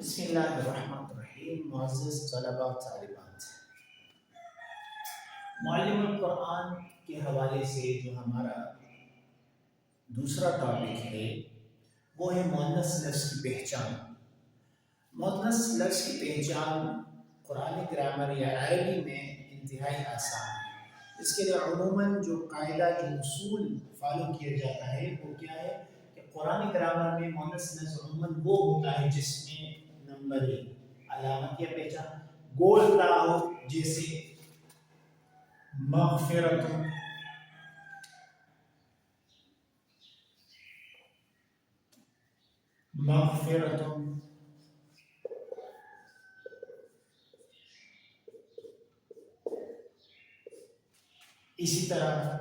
بسم اللہ الرحمن الرحیم. معزز طلباء طالبات، معلم القرآن کے حوالے سے جو ہمارا دوسرا ٹاپک ہے وہ ہے مؤنث لفظ کی پہچان. مؤنث لفظ کی پہچان قرآن گرامر یا عربی میں انتہائی آسان ہے. اس کے لیے عموماً جو قاعدہ جو اصول فالو کیا جاتا ہے وہ کیا ہے کہ قرآن گرامر میں مؤنث لفظ عموماً وہ ہوتا ہے جس میں نمبر علامت یا پہچان گول تا ہو، جیسے مغفرت، مغفرت، اسی طرح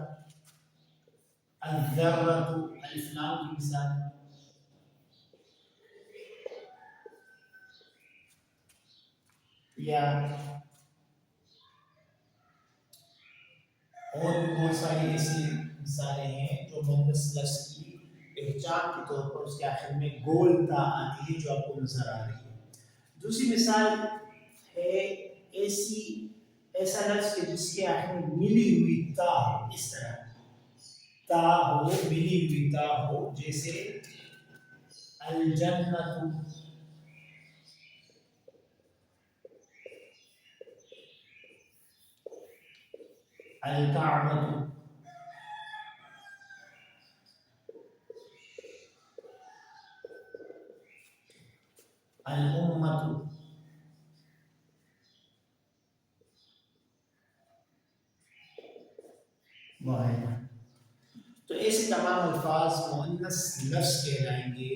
الذرۃ، الف لام کی مثال، یا اور بھی بہت ساری ایسی مثالیں ہیں جو مؤنث لفظ کی پہچان کے طور پر اس کے آخر میں گول تا آتی ہے جو آپ کو نظر آ رہی ہے. دوسری مثال ہے ایسا لفظ کہ جس کے آخر میں ملی ہوئی تا ہو، اس طرح تا ہو، ملی ہوئی تا ہو، جیسے الجنت، الکعبۃ، الامۃ، وغیرہ. تو ایسے تمام الفاظ مؤنث لفظ کہلائیں گے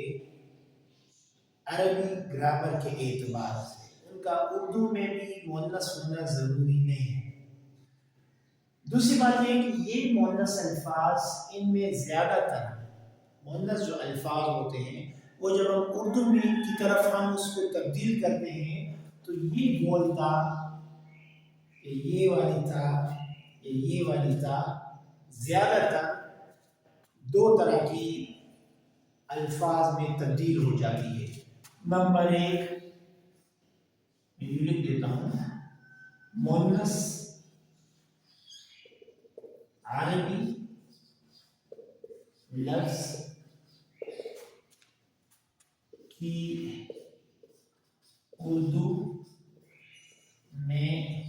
عربی گرامر کے اعتبار سے. ان کا اردو میں بھی مؤنث ہونا ضروری نہیں ہے. دوسری بات یہ کہ یہ مؤنث الفاظ ان میں زیادہ تر مؤنث جو الفاظ ہوتے ہیں وہ جب ہم اردو میں کی طرف ہم اس کو تبدیل کرتے ہیں تو یہ بولتا یہ والی تا یہ والی تا زیادہ تر دو طرح کی الفاظ میں تبدیل ہو جاتی ہے. نمبر ایک میں لکھ دیتا ہوں، مؤنث عربی لفظ کی اردو میں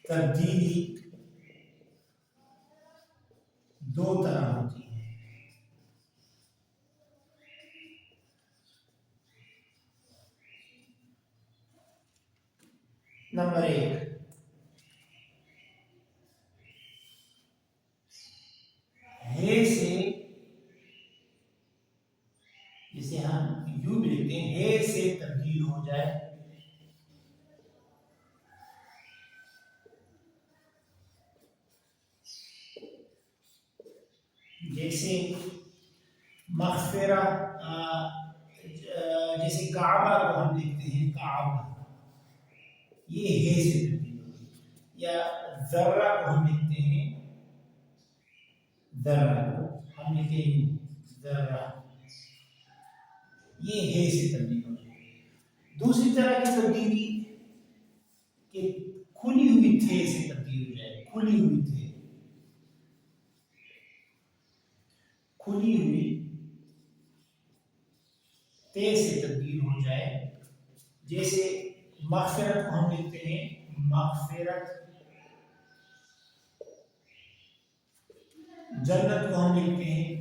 تبدیلی دو طرح ہوتی ہے. نمبر ایک، ہے سے، جسے ہم یوں بھی لکھتے ہیں ہے سے تبدیل ہو جائے، جیسے مغفرہ، جیسے کعبہ کو ہم لکھتے ہیں کعبہ، یہ ہے سے تبدیل ہو گئی. یا ذرہ کو ہم لکھتے ہیں ذرہ کو ہم لکھتے ہیں ذرہ، یہ ہے سے تبدیل ہو جائے. دوسری طرح کی تبدیلی کہ کھلی ہوئی تھے سے تبدیل ہو جائے، کھلی ہوئی تھے، کھلی ہوئی تے سے تبدیل ہو جائے. جیسے مغفرت کو ہم لکھتے ہیں مغفرت، جنت کو ہم لکھتے ہیں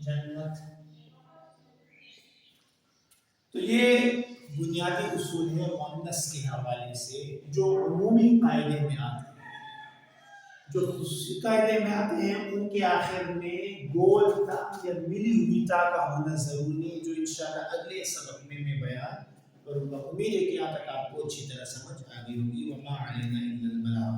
جنت. تو یہ بنیادی اصول ہے مؤنث کے حوالے سے جو عمومی قاعدے میں آتے ہیں. جو خصوصی قاعدے میں آتے ہیں ان کے آخر میں گول تا یا ملی ہوئی تا کا ہونا ضروری ہے، جو انشاءاللہ اگلے سبق میں بیان کروں گا. امید ہے کہ یہاں تک آپ کو اچھی طرح سمجھ آ گئی ہوگی. وما علینا الا البلاغ.